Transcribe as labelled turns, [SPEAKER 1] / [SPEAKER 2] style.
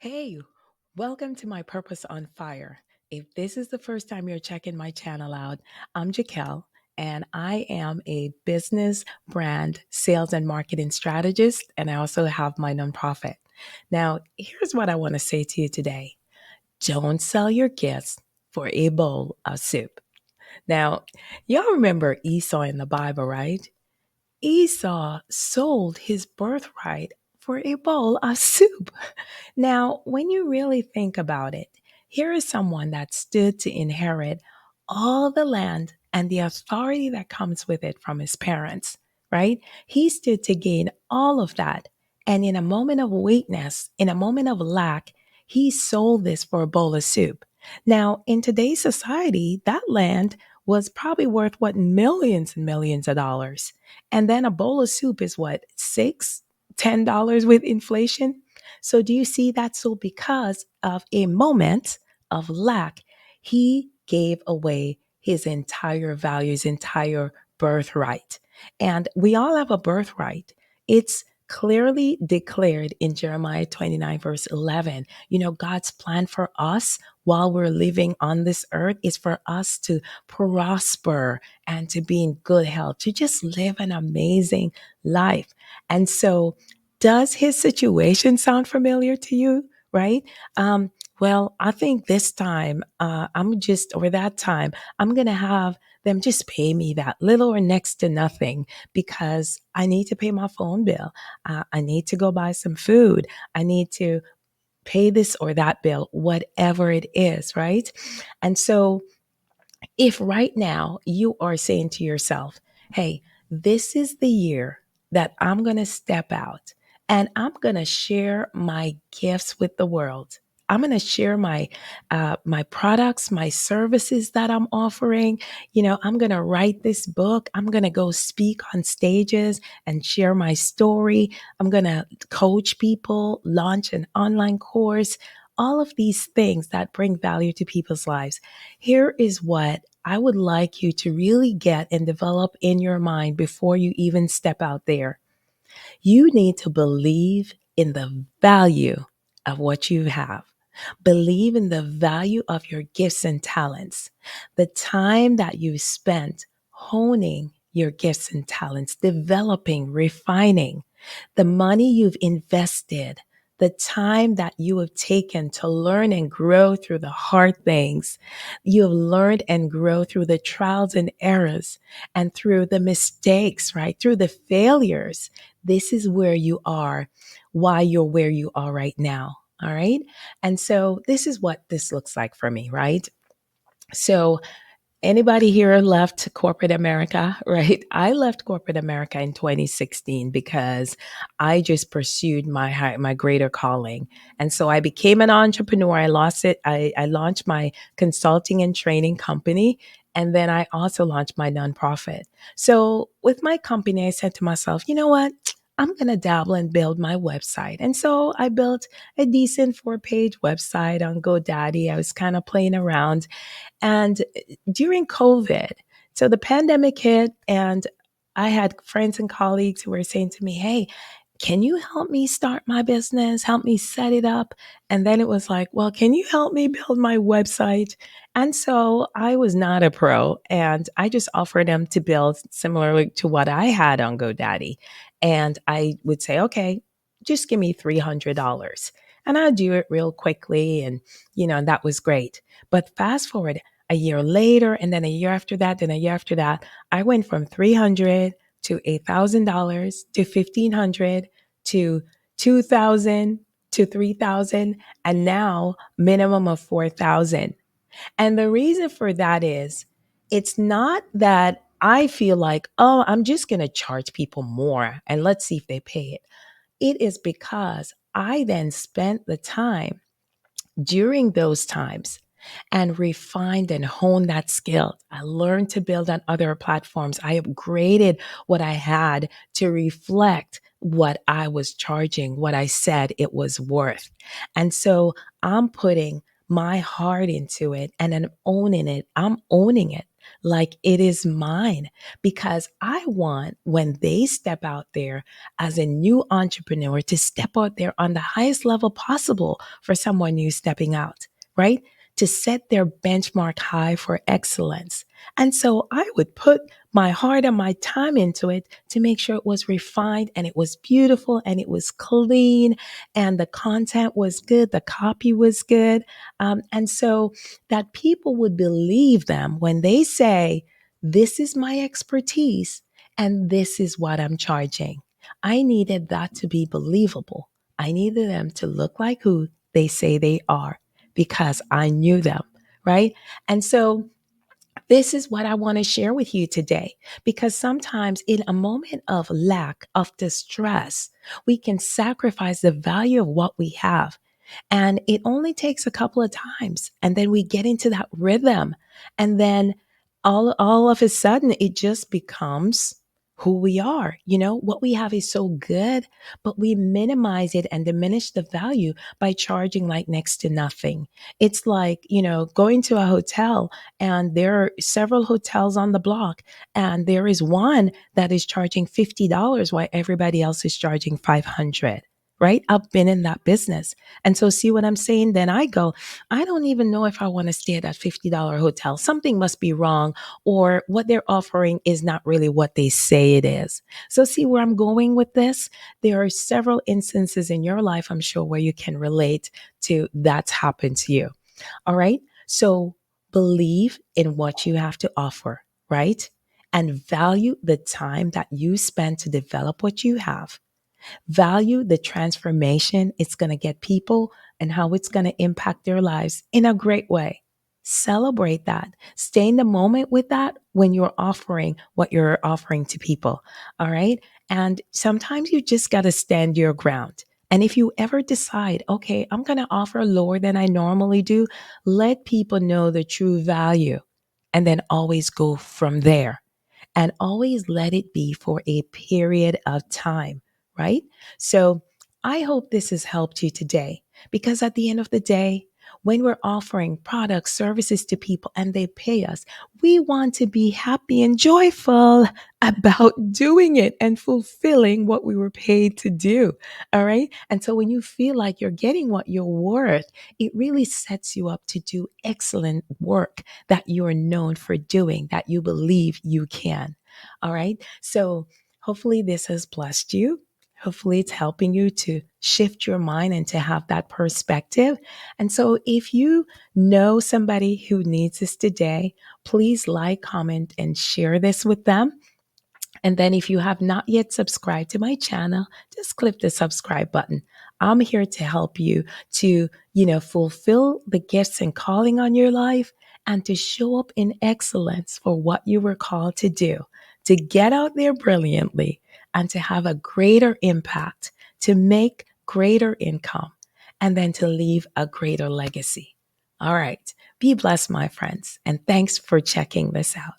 [SPEAKER 1] Hey, welcome to my Purpose on Fire. If this is the first time you're checking my channel out, I'm Jacquel, and I am a business, brand, sales, and marketing strategist, and I also have my nonprofit. Now, here's what I want to say to you today. Don't sell your gifts for a bowl of soup. Now, y'all remember Esau in the Bible, right? Esau sold his birthright for a bowl of soup. Now, when you really think about it, here is someone that stood to inherit all the land and the authority that comes with it from his parents, right? He stood to gain all of that. And in a moment of weakness, in a moment of lack, he sold this for a bowl of soup. Now, in today's society, that land was probably worth what millions and millions of dollars. And then a bowl of soup is what, $6, $10 with inflation? So, do you see that? So, because of a moment of lack, he gave away his entire value, his entire birthright. And we all have a birthright. It's clearly declared in Jeremiah 29, verse 11. You know, God's plan for us while we're living on this earth is for us to prosper and to be in good health, to just live an amazing life. And so, does his situation sound familiar to you? Right? Well, I think this time, or that time, I'm going to have them just pay me that little or next to nothing because I need to pay my phone bill. I need to go buy some food. I need to pay this or that bill, whatever it is, right? And so, if right now you are saying to yourself, hey, this is the year that I'm going to step out and I'm going to share my gifts with the world. I'm going to share my products, my services that I'm offering. You know, I'm going to write this book. I'm going to go speak on stages and share my story. I'm going to coach people, launch an online course, all of these things that bring value to people's lives. Here is what I would like you to really get and develop in your mind before you even step out there. You need to believe in the value of what you have. Believe in the value of your gifts and talents. The time that you spent honing your gifts and talents, developing, refining, the money you've invested, the time that you have taken to learn and grow through the hard things. You have learned and grow through the trials and errors and through the mistakes, right? Through the failures. This is where you are, why you're where you are right now. All right. And so this is what this looks like for me, right? So anybody here left corporate America, right? I left corporate America in 2016 because I just pursued my greater calling. And so I became an entrepreneur. I lost it. I launched my consulting and training company. And then I also launched my nonprofit. So with my company, I said to myself, you know what? I'm going to dabble and build my website. And so I built a decent 4-page website on GoDaddy. I was kind of playing around. And during COVID, so the pandemic hit, and I had friends and colleagues who were saying to me, hey, can you help me start my business? Help me set it up. And then it was like, well, can you help me build my website? And so I was not a pro, and I just offered them to build similarly to what I had on GoDaddy. And I would say, okay, just give me $300. And I'd do it real quickly. And, and that was great. But fast forward a year later, and then a year after that, then a year after that, I went from 300 to $8,000 to 1,500 to 2,000 to 3,000, and now minimum of 4,000. And the reason for that is it's not that I feel like, oh, I'm just going to charge people more and let's see if they pay it. It is because I then spent the time during those times and refined and honed that skill. I learned to build on other platforms. I upgraded what I had to reflect what I was charging, what I said it was worth. And so I'm putting my heart into it and I'm owning it. I'm owning it. like it is mine, because I want when they step out there as a new entrepreneur to step out there on the highest level possible for someone new stepping out, right? To set their benchmark high for excellence. And so I would put my heart and my time into it to make sure it was refined and it was beautiful and it was clean and the content was good, the copy was good. And so that people would believe them when they say, this is my expertise and this is what I'm charging. I needed that to be believable. I needed them to look like who they say they are because I knew them, right? And so this is what I want to share with you today, because sometimes in a moment of lack, of distress, we can sacrifice the value of what we have. And it only takes a couple of times. And then we get into that rhythm. And then all of a sudden, it just becomes who we are. You know, what we have is so good, but we minimize it and diminish the value by charging like next to nothing. It's like, going to a hotel and there are several hotels on the block and there is one that is charging $50 while everybody else is charging 500. Right? I've been in that business. And so see what I'm saying? Then I go, I don't even know if I want to stay at that $50 hotel. Something must be wrong, or what they're offering is not really what they say it is. So see where I'm going with this? There are several instances in your life, I'm sure, where you can relate to that's happened to you. All right. So believe in what you have to offer, right? And value the time that you spend to develop what you have. Value the transformation it's going to get people and how it's going to impact their lives in a great way. Celebrate that. Stay in the moment with that when you're offering what you're offering to people. All right. And sometimes you just got to stand your ground. And if you ever decide, okay, I'm going to offer lower than I normally do, let people know the true value and then always go from there, and always let it be for a period of time, right? So I hope this has helped you today, because at the end of the day, when we're offering products, services to people and they pay us, we want to be happy and joyful about doing it and fulfilling what we were paid to do. All right. And so when you feel like you're getting what you're worth, it really sets you up to do excellent work that you're known for doing, that you believe you can. All right. So hopefully this has blessed you. Hopefully it's helping you to shift your mind and to have that perspective. And so if you know somebody who needs this today, please like, comment, and share this with them. And then if you have not yet subscribed to my channel, just click the subscribe button. I'm here to help you to, fulfill the gifts and calling on your life and to show up in excellence for what you were called to do, to get out there brilliantly and to have a greater impact, to make greater income, and then to leave a greater legacy. All right. Be blessed, my friends. And thanks for checking this out.